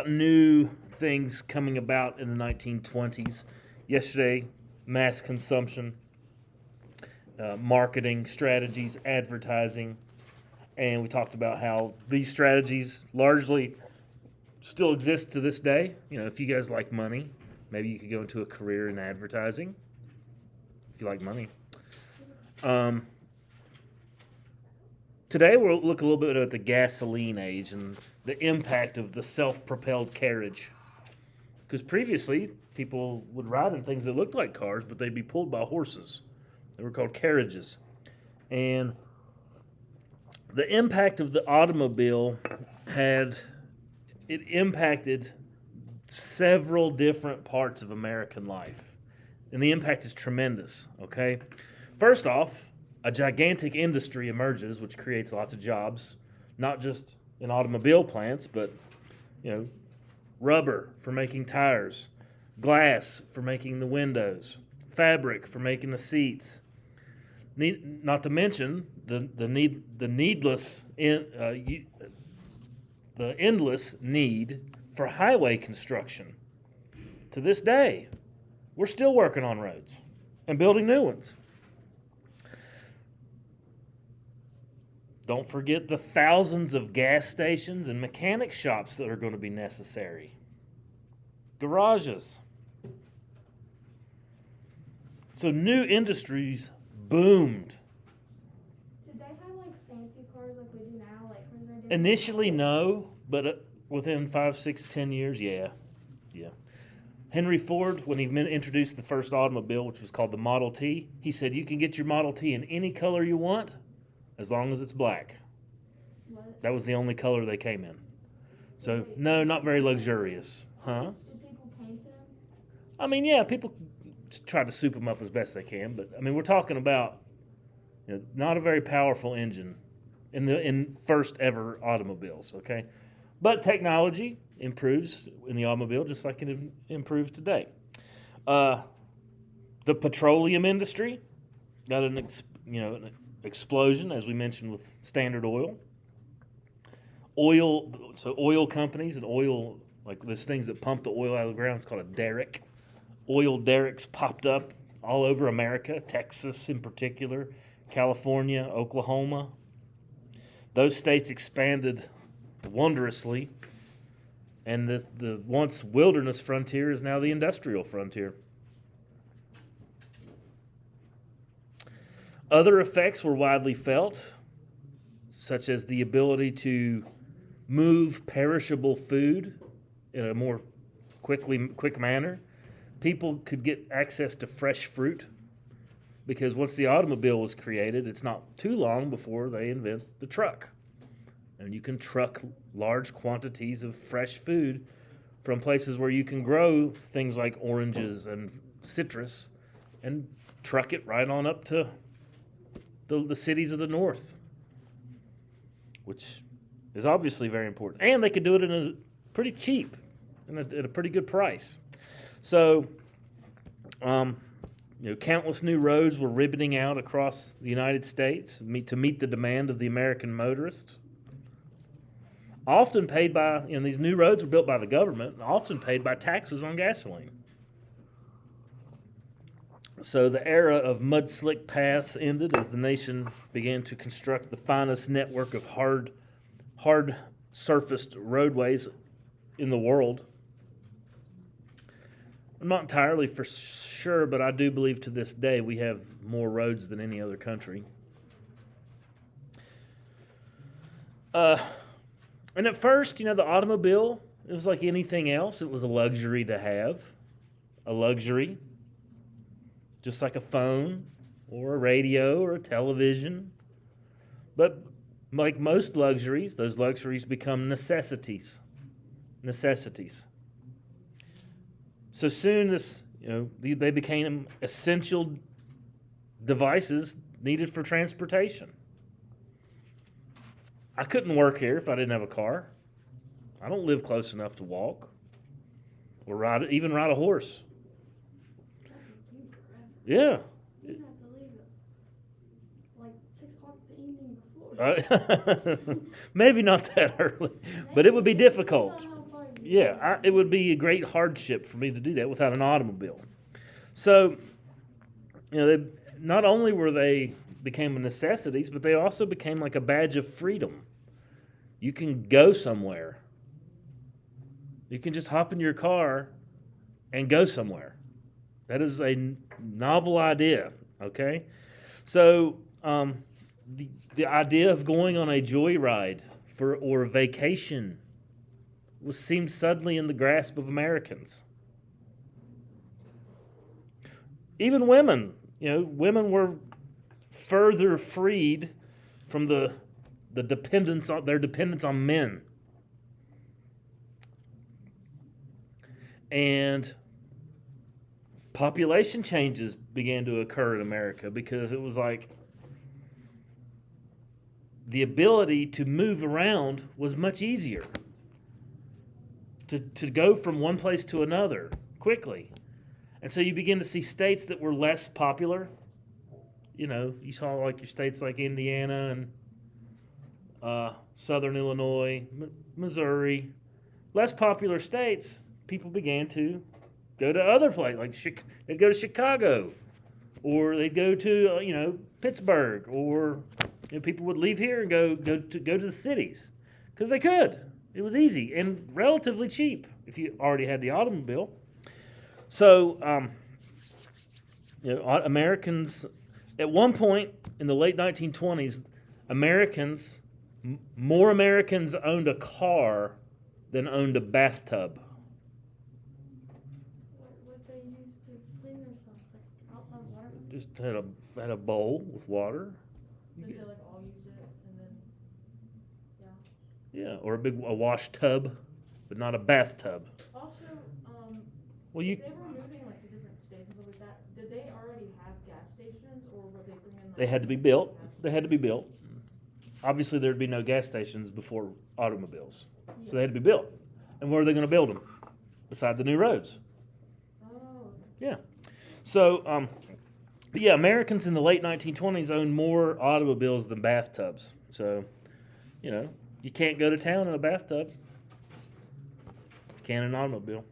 about new things coming about in the 1920s. Yesterday, mass consumption, marketing strategies, advertising, and we talked about how these strategies largely still exist to this day. You know, if you guys like money, maybe you could go into a career in advertising if you like money. Today we'll look a little bit at the gasoline age and the impact of the self-propelled carriage. Because previously, people would ride in things that looked like cars, but they'd be pulled by horses. They were called carriages. And the impact of the automobile impacted several different parts of American life. And the impact is tremendous, okay? First off, a gigantic industry emerges, which creates lots of jobs, not just in automobile plants, but, rubber for making tires, glass for making the windows, fabric for making the seats. Not to mention the endless need for highway construction. To this day, we're still working on roads and building new ones. Don't forget the thousands of gas stations and mechanic shops that are going to be necessary. Garages. So new industries boomed. Did they have fancy cars like we do now? Initially, no, but within 5, 6, 10 years, yeah. Henry Ford, when he introduced the first automobile, which was called the Model T, he said you can get your Model T in any color you want, as long as it's black. What? That was the only color they came in. So, no, not very luxurious. Huh? Did people paint them? I mean, yeah, people try to soup them up as best they can, but, we're talking about not a very powerful engine in first ever automobiles, okay? But technology improves in the automobile just like it improves today. The petroleum industry got an explosion, as we mentioned, with Standard Oil. Oil companies and oil, like those things that pump the oil out of the ground, it's called a derrick. Oil derricks popped up all over America, Texas in particular, California, Oklahoma. Those states expanded wondrously, and the once wilderness frontier is now the industrial frontier. Other effects were widely felt, such as the ability to move perishable food in a more quick manner. People could get access to fresh fruit because once the automobile was created, it's not too long before they invent the truck. And you can truck large quantities of fresh food from places where you can grow things like oranges and citrus and truck it right on up to the cities of the north, which is obviously very important. And they could do it in a pretty cheap, at a pretty good price. So, countless new roads were ribboning out across the United States to meet the demand of the American motorist. Often paid by, these new roads were built by the government, often paid by taxes on gasoline. So the era of mud-slick paths ended as the nation began to construct the finest network of hard-surfaced roadways in the world. I'm not entirely for sure, but I do believe to this day we have more roads than any other country. And at first, the automobile, it was like anything else. It was a luxury to have. A luxury. Just like a phone or a radio or a television. But like most luxuries, those luxuries become necessities. So soon they became essential devices needed for transportation. I couldn't work here if I didn't have a car. I don't live close enough to walk or even ride a horse. Yeah. You have to leave at 6 o'clock the evening before. Maybe not that early, but it would be difficult. Yeah, it would be a great hardship for me to do that without an automobile. So, not only were they became necessities, but they also became like a badge of freedom. You can go somewhere. You can just hop in your car and go somewhere. That is a novel idea, okay? So, the idea of going on a joyride or a vacation seemed suddenly in the grasp of Americans. Even women, women were further freed from their dependence on men. And population changes began to occur in America because it was like the ability to move around was much easier. To go from one place to another quickly. And so you begin to see states that were less popular. You saw like your states like Indiana and Southern Illinois, Missouri. Less popular states, people began to go to other places. Like they'd go to Chicago, or they'd go to Pittsburgh, or people would leave here and go to the cities because they could. It was easy and relatively cheap if you already had the automobile. So, Americans, at one point in the late 1920s, more Americans owned a car than owned a bathtub. What they used to clean themselves, like outside water? Just had a bowl with water. Did they like all use it and then, Yeah, or a wash tub, but not a bathtub. Also, Well, if they were moving like to different states and stuff like that, did they already have gas stations or were they bringing like? They had to be built. They had to be built. Obviously, there'd be no gas stations before automobiles, so they had to be built. And where are they going to build them? Beside the new roads. Oh. Yeah. So, but yeah, Americans in the late 1920s owned more automobiles than bathtubs. So, you can't go to town in a bathtub. You can in an automobile.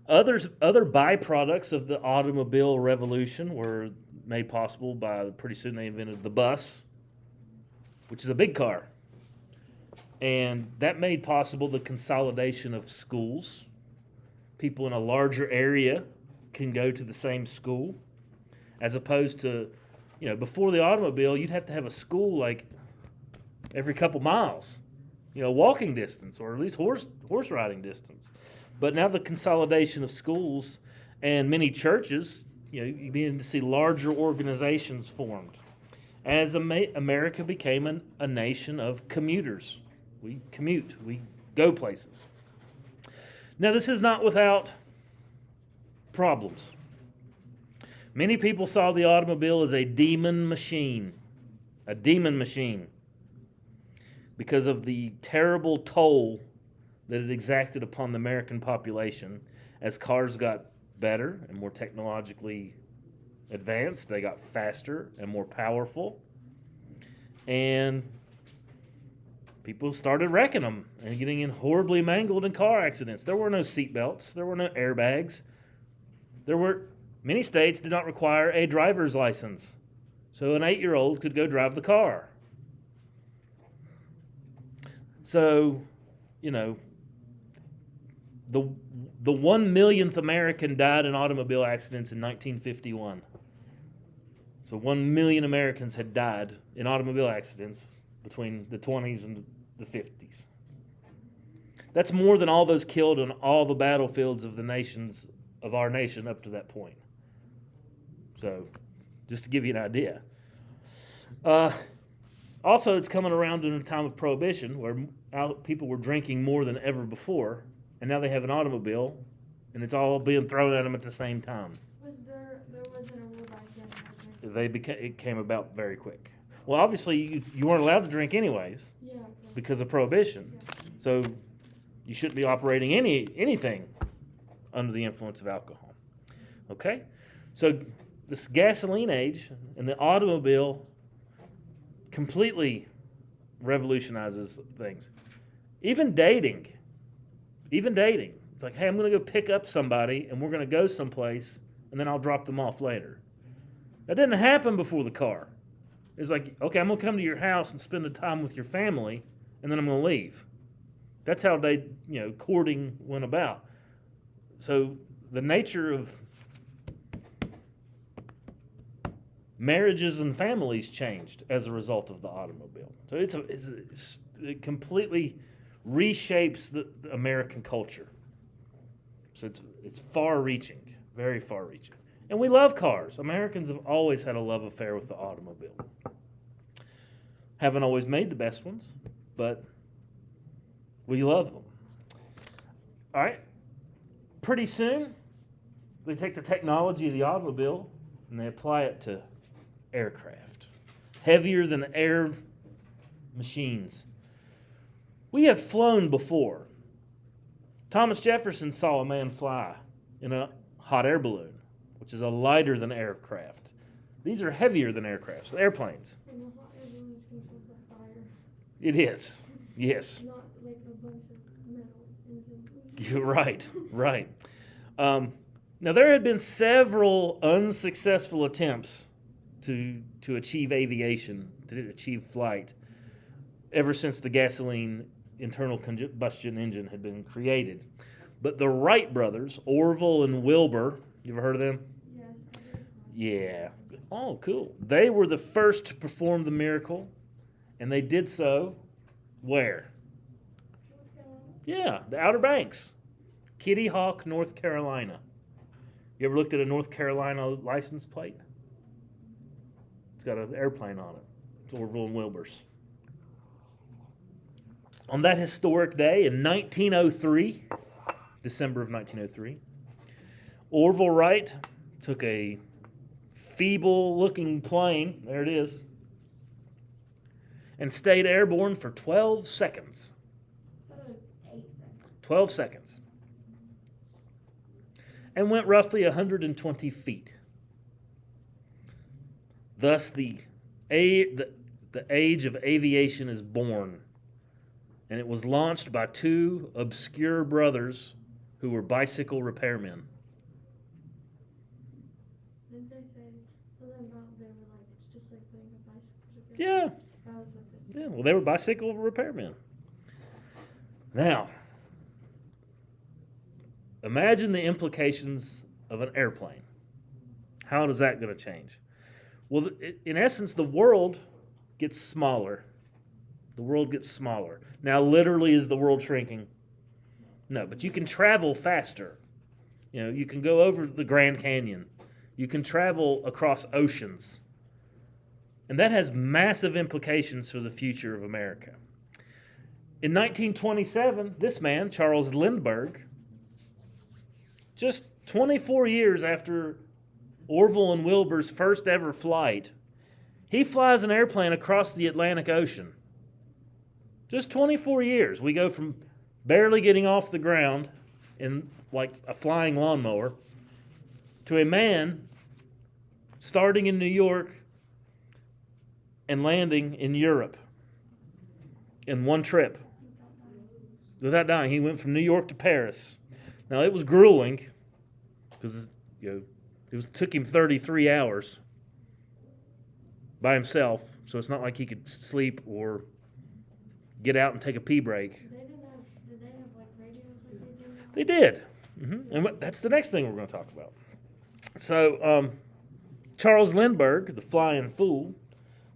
Other byproducts of the automobile revolution were made possible by pretty soon they invented the bus, which is a big car. And that made possible the consolidation of schools. People in a larger area can go to the same school, as opposed to, before the automobile, you'd have to have a school like every couple miles, walking distance or at least horse riding distance. But now the consolidation of schools and many churches, you begin to see larger organizations formed. As America became a nation of commuters. We commute, we go places. Now, this is not without problems. Many people saw the automobile as a demon machine, because of the terrible toll that it exacted upon the American population. As cars got better and more technologically advanced, they got faster and more powerful, and people started wrecking them and getting in horribly mangled in car accidents. There were no seatbelts. There were no airbags. Many states did not require a driver's license, so an 8-year-old could go drive the car. So, the 1 millionth American died in automobile accidents in 1951. So 1 million Americans had died in automobile accidents between the 20s and the 50s. That's more than all those killed on all the battlefields of our nation up to that point. So, just to give you an idea. Also, it's coming around in a time of prohibition where people were drinking more than ever before, and now they have an automobile, and it's all being thrown at them at the same time. There wasn't a rule back then. It came about very quick. Well, obviously, you weren't allowed to drink anyways because of prohibition. Yeah. So you shouldn't be operating anything under the influence of alcohol. Okay? So this gasoline age and the automobile completely revolutionizes things. Even dating. Even dating. It's like, hey, I'm going to go pick up somebody and we're going to go someplace and then I'll drop them off later. That didn't happen before the car. It's like, okay, I'm going to come to your house and spend the time with your family and then I'm going to leave. That's how courting went about. So the nature of marriages and families changed as a result of the automobile. So it completely reshapes the American culture. So it's far-reaching, very far-reaching. And we love cars. Americans have always had a love affair with the automobile. Haven't always made the best ones, but we love them. All right. Pretty soon, they take the technology of the automobile and they apply it to aircraft. Heavier than air machines. We have flown before. Thomas Jefferson saw a man fly in a hot air balloon, which is a lighter than aircraft. These are heavier than aircraft, so airplanes. And the hot air balloon is controlled by fire. It is, yes. Not like a bunch of metal engines. You're right, right. Now, there had been several unsuccessful attempts to achieve aviation, to achieve flight, ever since the gasoline internal combustion engine had been created. But the Wright brothers, Orville and Wilbur, you ever heard of them? Yes, I did. Yeah. Oh, cool. They were the first to perform the miracle, and they did so where? Yeah, the Outer Banks. Kitty Hawk, North Carolina. You ever looked at a North Carolina license plate? It's got an airplane on it. It's Orville and Wilbur's. On that historic day in 1903, December of 1903, Orville Wright took a feeble-looking plane, there it is, and stayed airborne for 12 seconds. I thought it was 8 seconds. 12 seconds. And went roughly 120 feet. Thus, the age of aviation is born. And it was launched by two obscure brothers who were bicycle repairmen. Didn't they say something about they were like, it's just like putting a bicycle together? Yeah. That was what they said. Yeah, well, they were bicycle repairmen. Now, imagine the implications of an airplane. How is that going to change? Well, in essence, the world gets smaller. The world gets smaller. Now, literally, is the world shrinking? No, but you can travel faster. You know, you can go over the Grand Canyon. You can travel across oceans. And that has massive implications for the future of America. In 1927, this man, Charles Lindbergh, just 24 years after Orville and Wilbur's first ever flight, he flies an airplane across the Atlantic Ocean. Just 24 years. We go from barely getting off the ground in like a flying lawnmower to a man starting in New York and landing in Europe in one trip without dying. He went from New York to Paris. Now, it was grueling because it took him 33 hours by himself, so it's not like he could sleep or get out and take a pee break. Did they have like radios like they do now? They did. And that's the next thing we're going to talk about. So, Charles Lindbergh, the flying fool,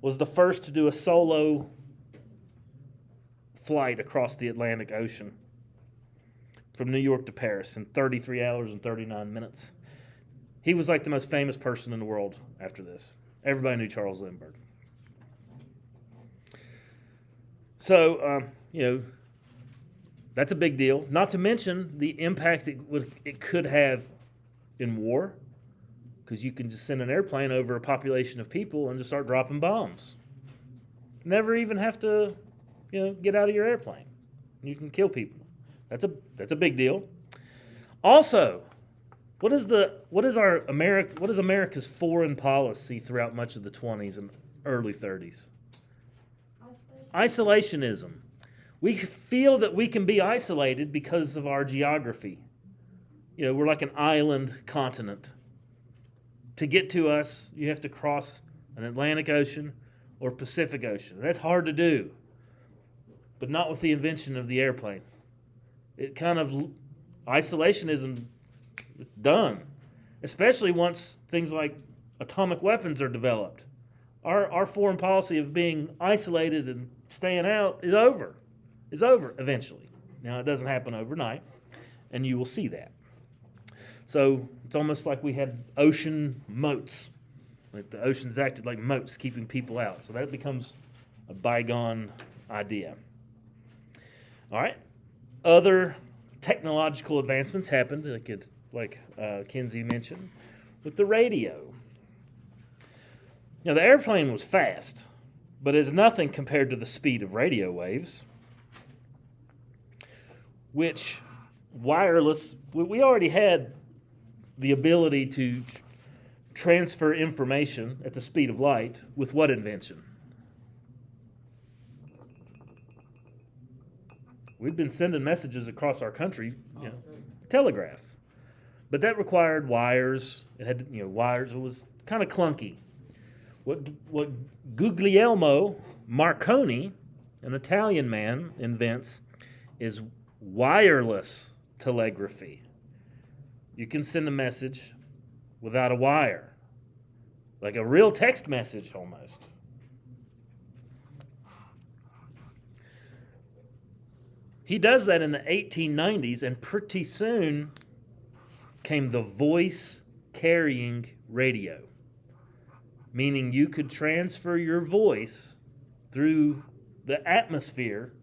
was the first to do a solo flight across the Atlantic Ocean from New York to Paris in 33 hours and 39 minutes. He was like the most famous person in the world after this. Everybody knew Charles Lindbergh. So, that's a big deal. Not to mention the impact it could have in war, because you can just send an airplane over a population of people and just start dropping bombs. Never even have to, get out of your airplane. You can kill people. That's a big deal. Also, what is America's foreign policy throughout much of the 20s and early 30s? Isolation. Isolationism. We feel that we can be isolated because of our geography. We're like an island continent. To get to us, you have to cross an Atlantic Ocean or Pacific Ocean. That's hard to do, but not with the invention of the airplane. It kind of, isolationism is done, especially once things like atomic weapons are developed. Our foreign policy of being isolated and staying out is over eventually. Now, it doesn't happen overnight, and you will see that. So it's almost like we had ocean moats. Like the oceans acted like moats, keeping people out. So that becomes a bygone idea. All right. Other technological advancements happened, like Kinsey mentioned, with the radio. The airplane was fast, but it's nothing compared to the speed of radio waves, which wireless, we already had the ability to transfer information at the speed of light with what invention? We've been sending messages across our country, telegraph. But that required wires. It had, wires. It was kind of clunky. What Guglielmo Marconi, an Italian man, invents is wireless telegraphy. You can send a message without a wire, like a real text message almost. He does that in the 1890s, and pretty soon came the voice-carrying radio, meaning you could transfer your voice through the atmosphere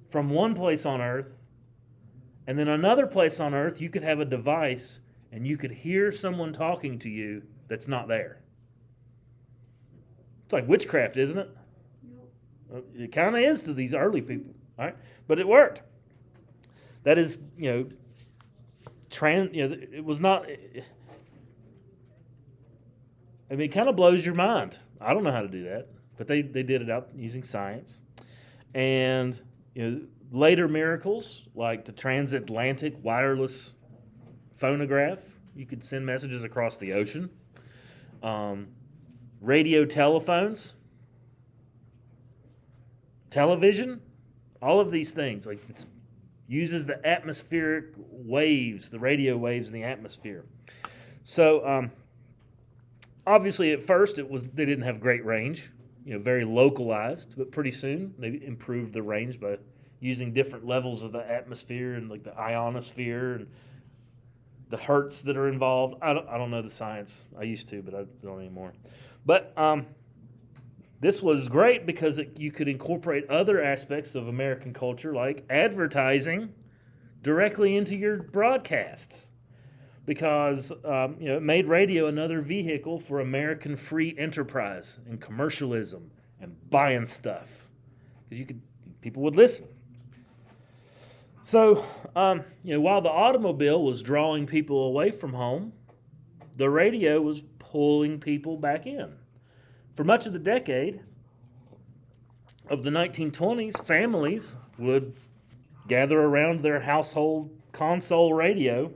from one place on Earth, and then another place on Earth you could have a device and you could hear someone talking to you that's not there. It's like witchcraft, isn't it? Yep. It kind of is to these early people, all right? But it worked. That is, it was not. It kind of blows your mind. I don't know how to do that, but they did it out using science, and later miracles like the transatlantic wireless phonograph. You could send messages across the ocean. Radio telephones, television, all of these things. Like it uses the atmospheric waves, the radio waves in the atmosphere. So obviously at first they didn't have great range, very localized, but pretty soon they improved the range by using different levels of the atmosphere and like the ionosphere and the hertz that are involved. I don't know the science. I used to, but I don't anymore. But this was great because you could incorporate other aspects of American culture like advertising directly into your broadcasts because it made radio another vehicle for American free enterprise and commercialism and buying stuff because people would listen. So, while the automobile was drawing people away from home, the radio was pulling people back in. For much of the decade of the 1920s, families would gather around their household console radio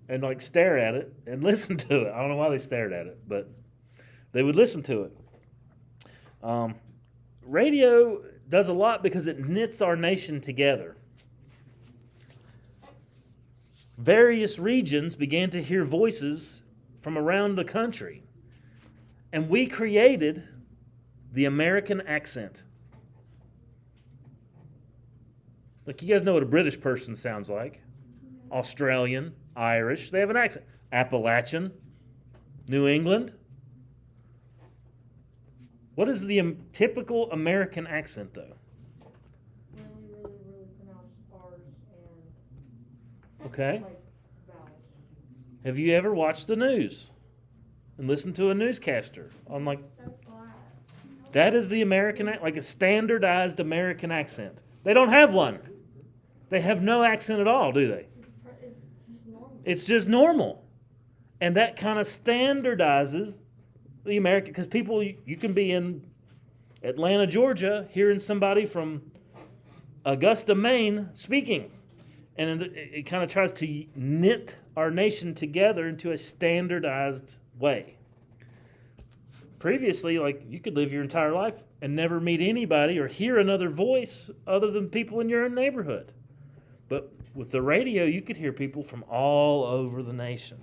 and stare at it and listen to it. I don't know why they stared at it, but they would listen to it. Radio does a lot because it knits our nation together. Various regions began to hear voices from around the country. And we created the American accent. Like, you guys know what a British person sounds like. Australian, Irish, they have an accent. Appalachian, New England. What is the typical American accent, though? Really pronounce R's and Okay. vowels. Have you ever watched the news and listened to a newscaster on So flat. that is the American, like a standardized American accent. They don't have one. They have no accent at all, do they? It's just normal. It's just normal. And that kind of standardizes the American, because people, you can be in Atlanta, Georgia, hearing somebody from Augusta, Maine, speaking. And it kind of tries to knit our nation together into a standardized way. Previously, like, you could live your entire life and never meet anybody or hear another voice other than people in your own neighborhood. But with the radio, you could hear people from all over the nation.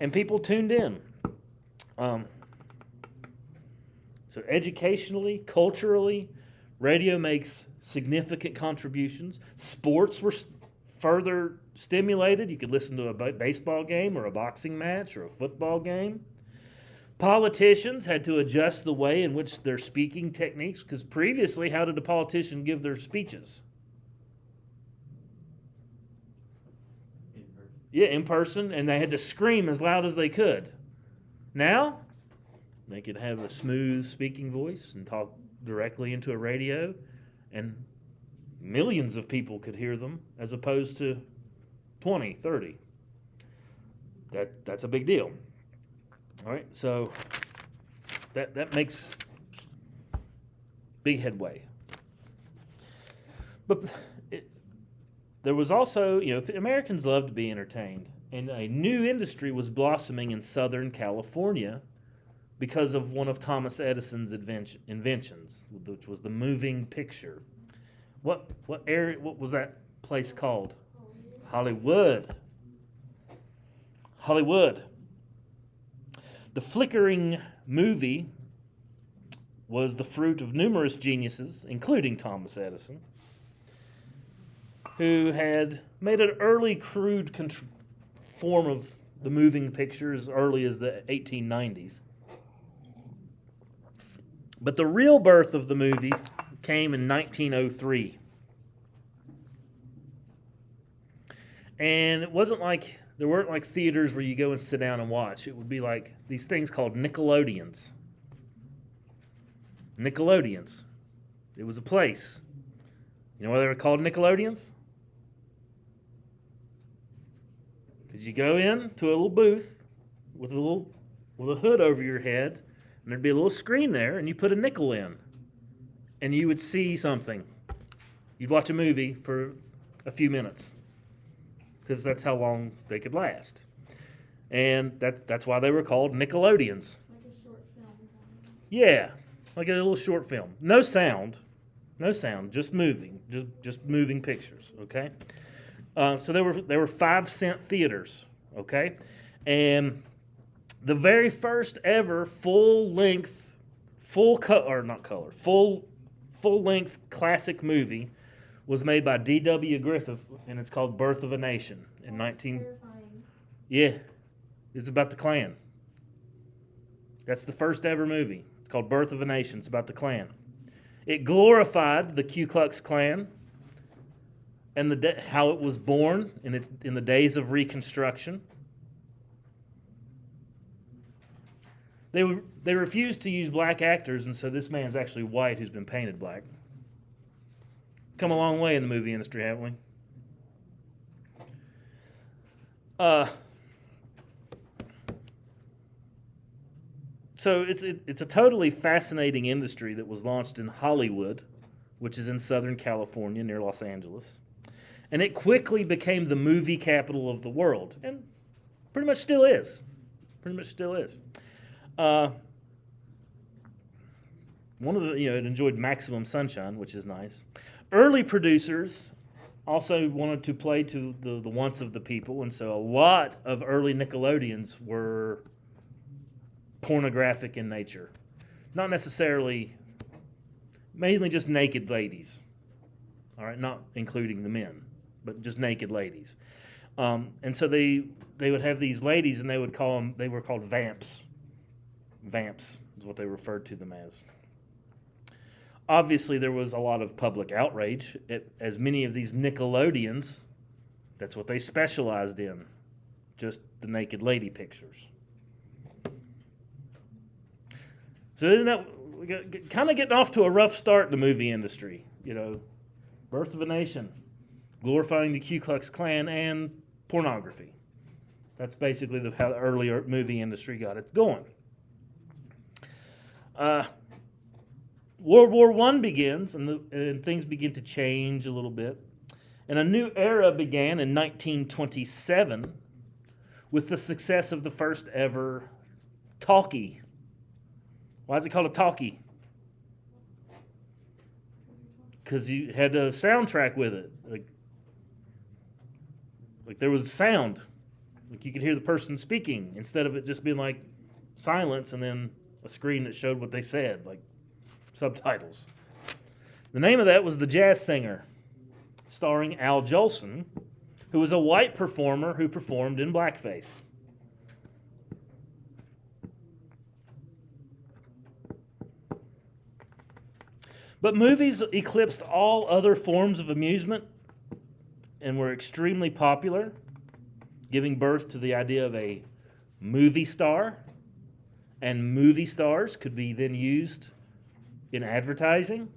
And people tuned in. So educationally, culturally, radio makes significant contributions. Sports were further stimulated. You could listen to a baseball game or a boxing match or a football game. Politicians had to adjust the way in which their speaking techniques, because previously, how did the politician give their speeches? In person, and they had to scream as loud as they could. Now, they could have a smooth speaking voice and talk directly into a radio, and millions of people could hear them as opposed to 20, 30. That's a big deal. All right, so that makes big headway. But there was also, Americans love to be entertained, and a new industry was blossoming in Southern California because of one of Thomas Edison's inventions, which was the moving picture. What was that place called? Hollywood. The flickering movie was the fruit of numerous geniuses, including Thomas Edison, who had made an early crude form of the moving picture as early as the 1890s. But the real birth of the movie came in 1903. And it wasn't like, there weren't like theaters where you go and sit down and watch. It would be like these things called Nickelodeons. Nickelodeons. It was a place. You know why they were called Nickelodeons? Because you go in to a little booth with a hood over your head, and there'd be a little screen there, and you put a nickel in, and you would see something. You'd watch a movie for a few minutes, because that's how long they could last. And that's why they were called Nickelodeons. Like a short film. Yeah, like a little short film. No sound, just moving, just moving pictures, okay? So there were 5-cent theaters, okay? And the very first ever full-length classic movie was made by D.W. Griffith, and it's called Birth of a Nation in 19. Terrifying. Yeah, it's about the Klan. That's the first ever movie. It's called Birth of a Nation. It's about the Klan. It glorified the Ku Klux Klan and how it was born in the days of Reconstruction. They refused to use black actors, and so this man's actually white who's been painted black. Come a long way in the movie industry, haven't we? So it's a totally fascinating industry that was launched in Hollywood, which is in Southern California near Los Angeles. And it quickly became the movie capital of the world, and pretty much still is. It enjoyed maximum sunshine, which is nice. Early producers also wanted to play to the wants of the people, and so a lot of early Nickelodeons were pornographic in nature. Not necessarily, mainly just naked ladies. All right, not including the men, but just naked ladies. And so they would have these ladies, and they were called vamps. Vamps is what they referred to them as. Obviously, there was a lot of public outrage, as many of these Nickelodeons, that's what they specialized in, just the naked lady pictures. So isn't that kind of getting off to a rough start in the movie industry? Birth of a Nation, glorifying the Ku Klux Klan, and pornography. That's basically how the earlier movie industry got it going. World War I begins, and things begin to change a little bit. And a new era began in 1927 with the success of the first ever talkie. Why is it called a talkie? Because you had a soundtrack with it. Like there was sound. Like you could hear the person speaking instead of it just being like silence and then a screen that showed what they said, like subtitles. The name of that was The Jazz Singer, starring Al Jolson, who was a white performer who performed in blackface. But movies eclipsed all other forms of amusement and were extremely popular, giving birth to the idea of a movie star. And movie stars could be then used in advertising.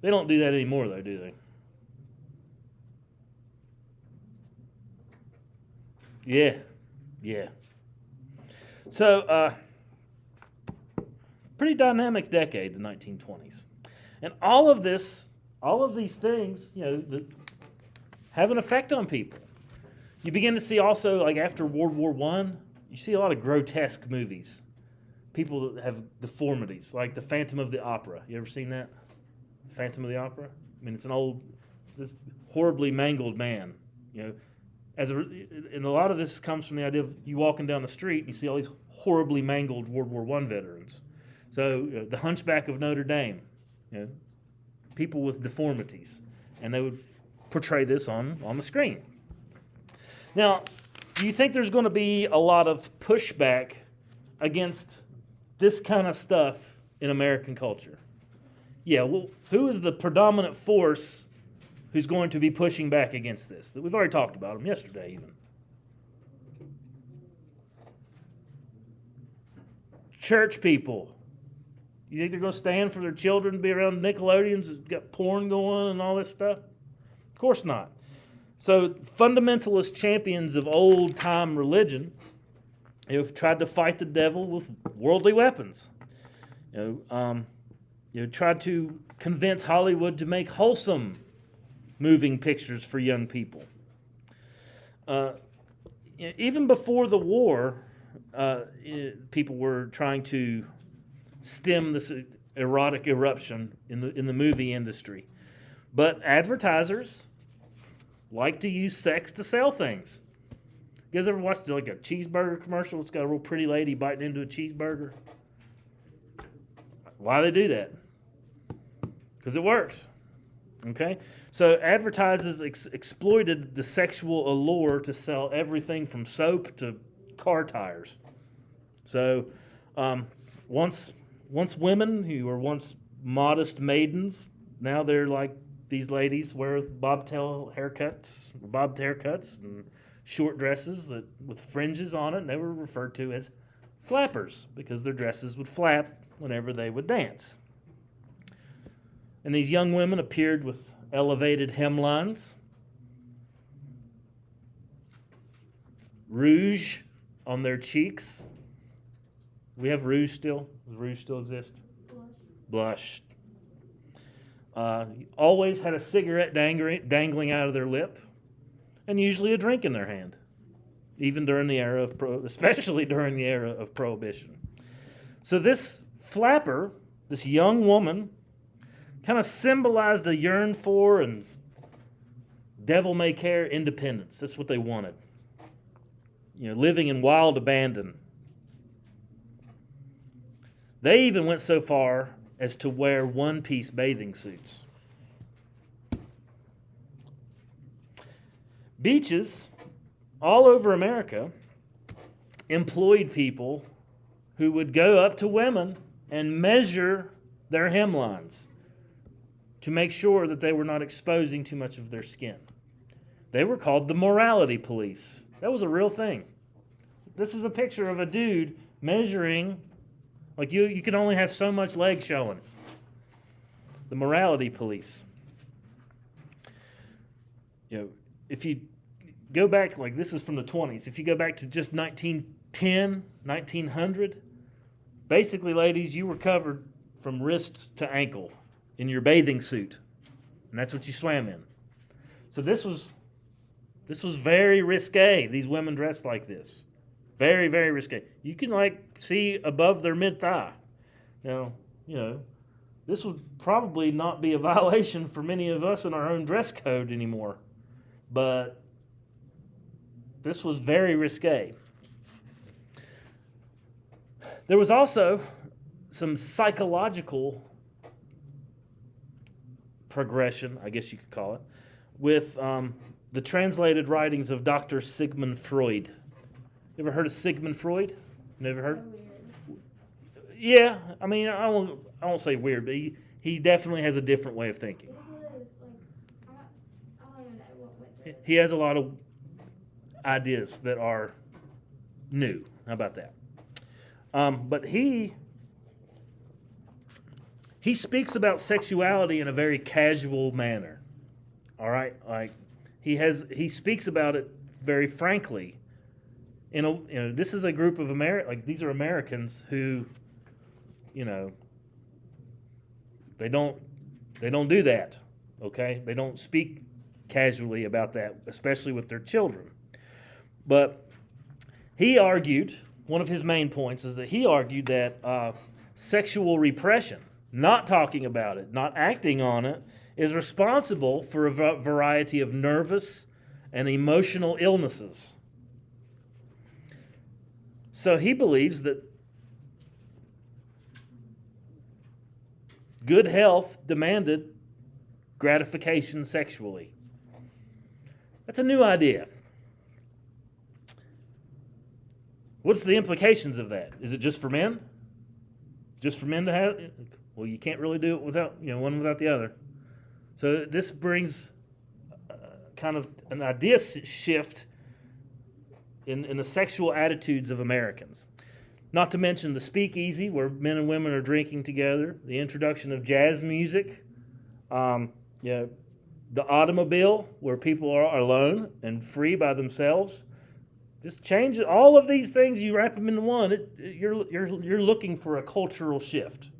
They don't do that anymore, though, do they? Yeah. So, pretty dynamic decade, the 1920s. And all of these things, have an effect on people. You begin to see also, like after World War I, you see a lot of grotesque movies. People that have deformities, like the Phantom of the Opera. You ever seen that? Phantom of the Opera? I mean, it's this horribly mangled man. And a lot of this comes from the idea of you walking down the street and you see all these horribly mangled World War I veterans. So the Hunchback of Notre Dame, people with deformities, and they would portray this on the screen. Now, do you think there's going to be a lot of pushback against this kind of stuff in American culture? Yeah, well, who is the predominant force who's going to be pushing back against this? We've already talked about them yesterday, even. Church people. You think they're going to stand for their children to be around Nickelodeons that's got porn going and all this stuff? Of course not. So fundamentalist champions of old-time religion have tried to fight the devil with worldly weapons. Tried to convince Hollywood to make wholesome moving pictures for young people. Even before the war, people were trying to stem this erotic eruption in the movie industry. But advertisers like to use sex to sell things. You guys ever watched like a cheeseburger commercial? It's got a real pretty lady biting into a cheeseburger. Why do they do that? Because it works. Okay? So advertisers exploited the sexual allure to sell everything from soap to car tires. So once women who were once modest maidens, now they're like these ladies wear bobbed haircuts and short dresses with fringes on it, and they were referred to as flappers because their dresses would flap whenever they would dance. And these young women appeared with elevated hemlines, rouge on their cheeks. We have rouge still? Does rouge still exist? Blush. Always had a cigarette dangling out of their lip, and usually a drink in their hand, even during the era of especially during the era of Prohibition. So this flapper, this young woman, kind of symbolized a yearn for and devil-may-care independence. That's what they wanted. Living in wild abandon. They even went so far as to wear one-piece bathing suits. Beaches all over America employed people who would go up to women and measure their hemlines to make sure that they were not exposing too much of their skin. They were called the morality police. That was a real thing. This is a picture of a dude measuring, like you can only have so much leg showing. The morality police. If you go back, like this is from the 20s, if you go back to just 1910, 1900, Basically, ladies, you were covered from wrist to ankle in your bathing suit, and that's what you swam in. So this was very risque. These women dressed like this, very, very risque. You can see above their mid thigh. Now, this would probably not be a violation for many of us in our own dress code anymore, but this was very risque. There was also some psychological progression, I guess you could call it, with the translated writings of Dr. Sigmund Freud. You ever heard of Sigmund Freud? Never heard? Yeah, I mean, I won't say weird, but he definitely has a different way of thinking. He has a lot of ideas that are new. How about that? But he speaks about sexuality in a very casual manner. All right, he speaks about it very frankly. This is a group of these are Americans who, they don't do that. Okay, they don't speak casually about that, especially with their children. But he argued, one of his main points is that he argued that sexual repression, not talking about it, not acting on it, is responsible for a variety of nervous and emotional illnesses. So he believes that good health demanded gratification sexually. That's a new idea. What's the implications of that? Is it just for men? Just for men to have? Well, you can't really do it without, one without the other. So this brings kind of an idea shift in the sexual attitudes of Americans. Not to mention the speakeasy, where men and women are drinking together, the introduction of jazz music, the automobile, where people are alone and free by themselves. Just change all of these things. You wrap them into one. You're looking for a cultural shift.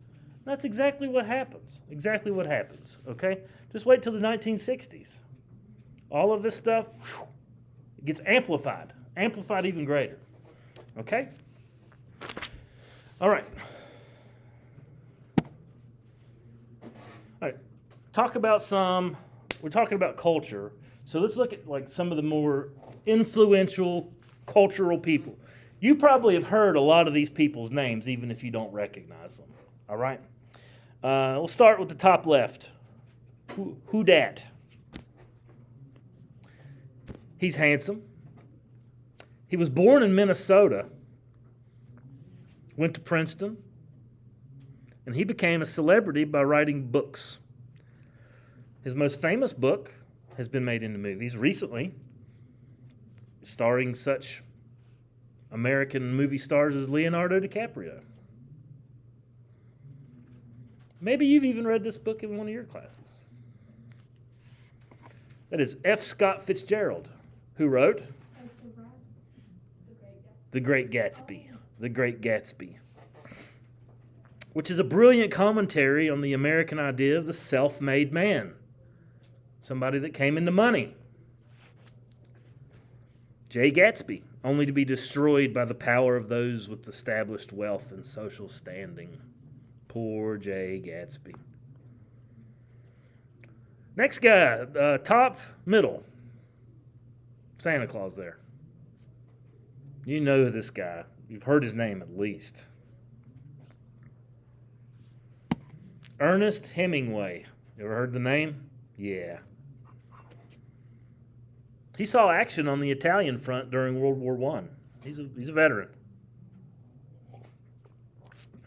That's exactly what happens. Exactly what happens. Okay, just wait till the 1960s. All of this stuff it gets amplified even greater. Okay. All right. All right. We're talking about culture. So let's look at some of the more influential cultural people. You probably have heard a lot of these people's names, even if you don't recognize them. All right? We'll start with the top left. Who dat? He's handsome. He was born in Minnesota, went to Princeton, and he became a celebrity by writing books. His most famous book has been made into movies recently, starring such American movie stars as Leonardo DiCaprio. Maybe you've even read this book in one of your classes. That is F. Scott Fitzgerald, who wrote The Great Gatsby. The Great Gatsby, which is a brilliant commentary on the American idea of the self-made man, somebody that came into money. Jay Gatsby, only to be destroyed by the power of those with established wealth and social standing. Poor Jay Gatsby. Next guy, top middle. Santa Claus there. You know this guy. You've heard his name at least. Ernest Hemingway. You ever heard the name? Yeah. He saw action on the Italian front during World War I. He's a veteran.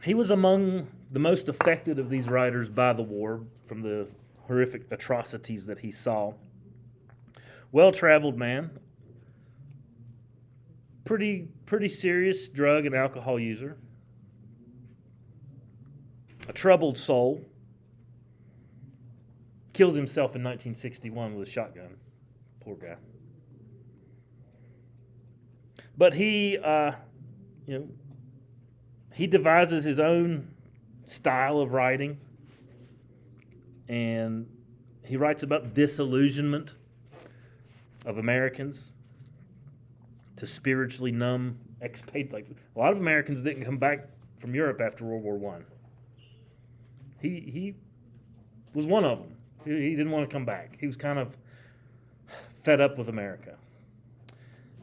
He was among the most affected of these writers by the war from the horrific atrocities that he saw. Well-traveled man. Pretty serious drug and alcohol user. A troubled soul. Kills himself in 1961 with a shotgun. Poor guy. But he, he devises his own style of writing, and he writes about disillusionment of Americans to spiritually numb expat. Like a lot of Americans didn't come back from Europe after World War One. He was one of them. He didn't want to come back. He was kind of fed up with America.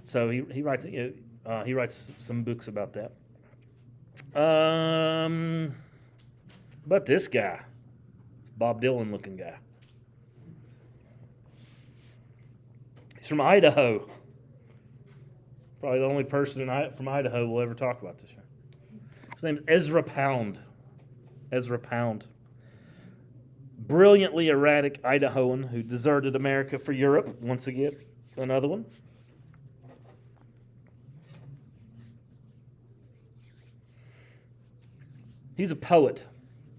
So he writes some books about that. But this guy, Bob Dylan looking guy. He's from Idaho. Probably the only person from Idaho we'll ever talk about this year. His name is Ezra Pound. Ezra Pound. Brilliantly erratic Idahoan who deserted America for Europe. Once again, another one. He's a poet,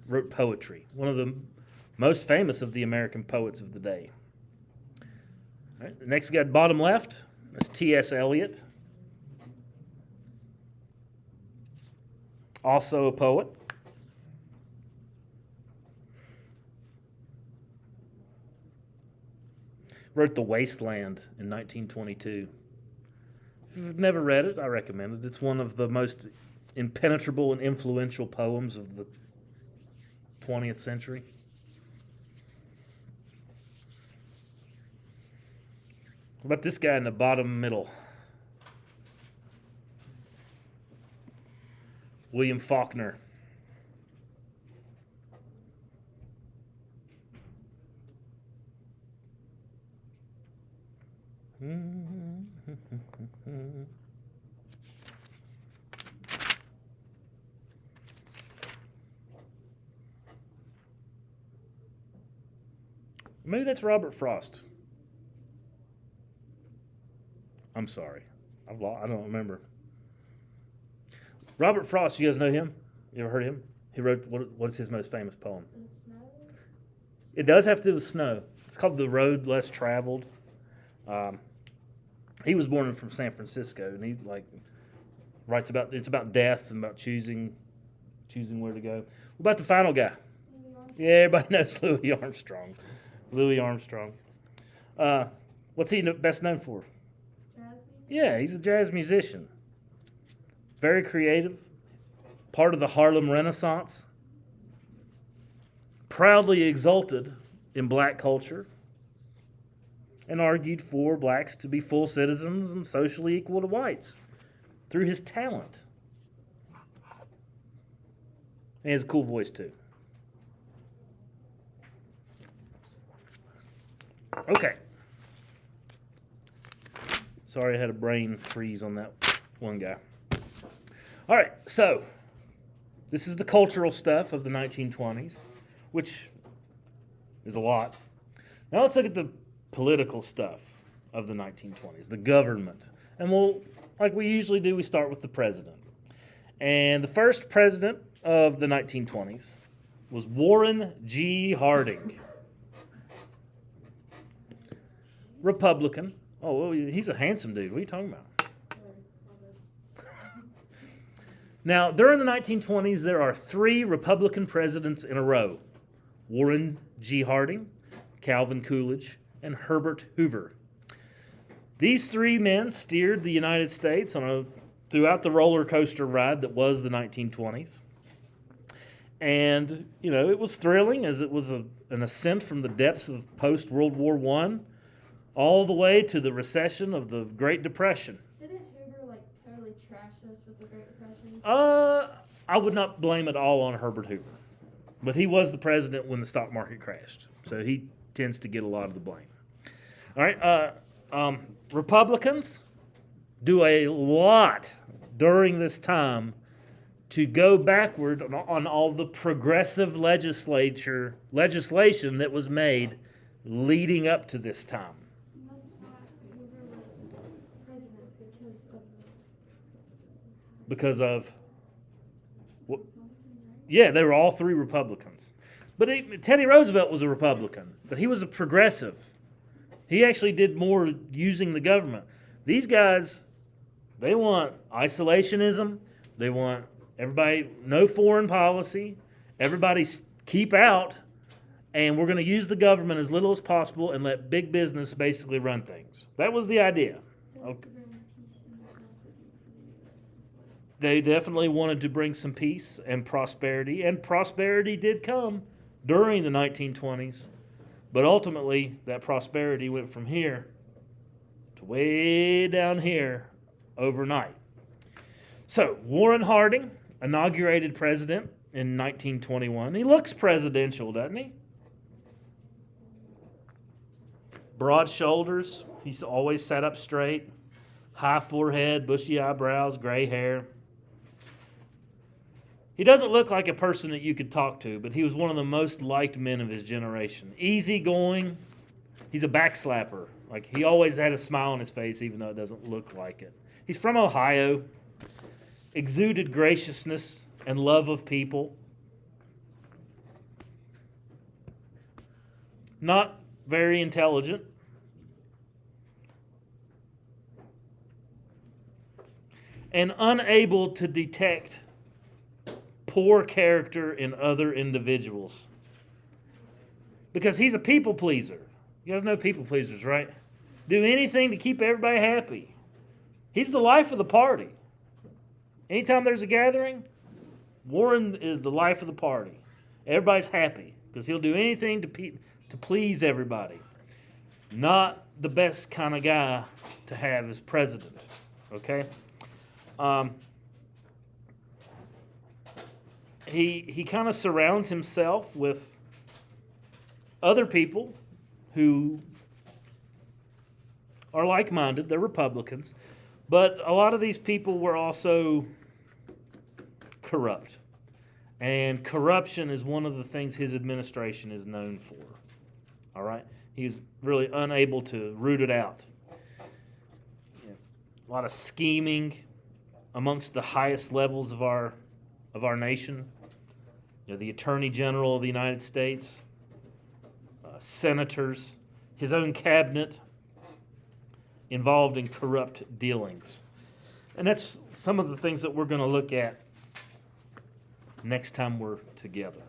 wrote poetry. One of the most famous of the American poets of the day. All right, the next guy, bottom left, is T.S. Eliot. Also a poet. Wrote The Wasteland in 1922. If you've never read it, I recommend it. It's one of the most impenetrable and influential poems of the 20th century. What about this guy in the bottom middle? William Faulkner. Maybe that's Robert Frost. I'm sorry. I don't remember. Robert Frost, you guys know him? You ever heard of him? He wrote, what is his most famous poem? The snow? It does have to do with snow. It's called The Road Less Traveled. He was born from San Francisco, and he writes about death and about choosing where to go. What about the final guy? Yeah, everybody knows Louis Armstrong. Louis Armstrong. What's he best known for? Jazz music? Yeah, he's a jazz musician. Very creative. Part of the Harlem Renaissance. Proudly exalted in black culture. And argued for blacks to be full citizens and socially equal to whites through his talent. And he has a cool voice too. Okay. Sorry I had a brain freeze on that one guy. All right, so this is the cultural stuff of the 1920s, which is a lot. Now let's look at the political stuff of the 1920s, the government. And we'll, like we usually do, we start with the president. And the first president of the 1920s was Warren G. Harding. Republican. Oh, well, he's a handsome dude. What are you talking about? Now, during the 1920s, there are 3 Republican presidents in a row. Warren G. Harding, Calvin Coolidge, and Herbert Hoover. These 3 men steered the United States throughout the roller coaster ride that was the 1920s. And, it was thrilling as it was an ascent from the depths of post-World War I all the way to the recession of the Great Depression. Didn't Hoover totally trash us with the Great Depression? I would not blame it all on Herbert Hoover. But he was the president when the stock market crashed. So he tends to get a lot of the blame. All right. Republicans do a lot during this time to go backward on all the progressive legislation that was made leading up to this time. That's why Hoover was president, Because of what? Yeah, they were all 3 Republicans. But Teddy Roosevelt was a Republican, but he was a progressive. He actually did more using the government. These guys, they want isolationism. They want Everybody, no foreign policy. Everybody keep out, and we're going to use the government as little as possible and let big business basically run things. That was the idea. Okay. They definitely wanted to bring some peace and prosperity did come during the 1920s, but ultimately that prosperity went from here to way down here overnight. So, Warren Harding, inaugurated president in 1921. He looks presidential, doesn't he? Broad shoulders. He's always sat up straight. High forehead, bushy eyebrows, gray hair. He doesn't look like a person that you could talk to, but he was one of the most liked men of his generation. Easygoing. He's a backslapper. Like, he always had a smile on his face, even though it doesn't look like it. He's from Ohio. Exuded graciousness and love of people. Not very intelligent. And unable to detect poor character in other individuals. Because he's a people pleaser. You guys know people pleasers, right? Do anything to keep everybody happy. He's the life of the party. Anytime there's a gathering, Warren is the life of the party. Everybody's happy because he'll do anything to please everybody. Not the best kind of guy to have as president. Okay? He kind of surrounds himself with other people who are like-minded. They're Republicans. But a lot of these people were also corrupt. And corruption is one of the things his administration is known for. All right? He's really unable to root it out. A lot of scheming amongst the highest levels of our nation. The Attorney General of the United States, senators, his own cabinet involved in corrupt dealings. And that's some of the things that we're going to look at next time we're together.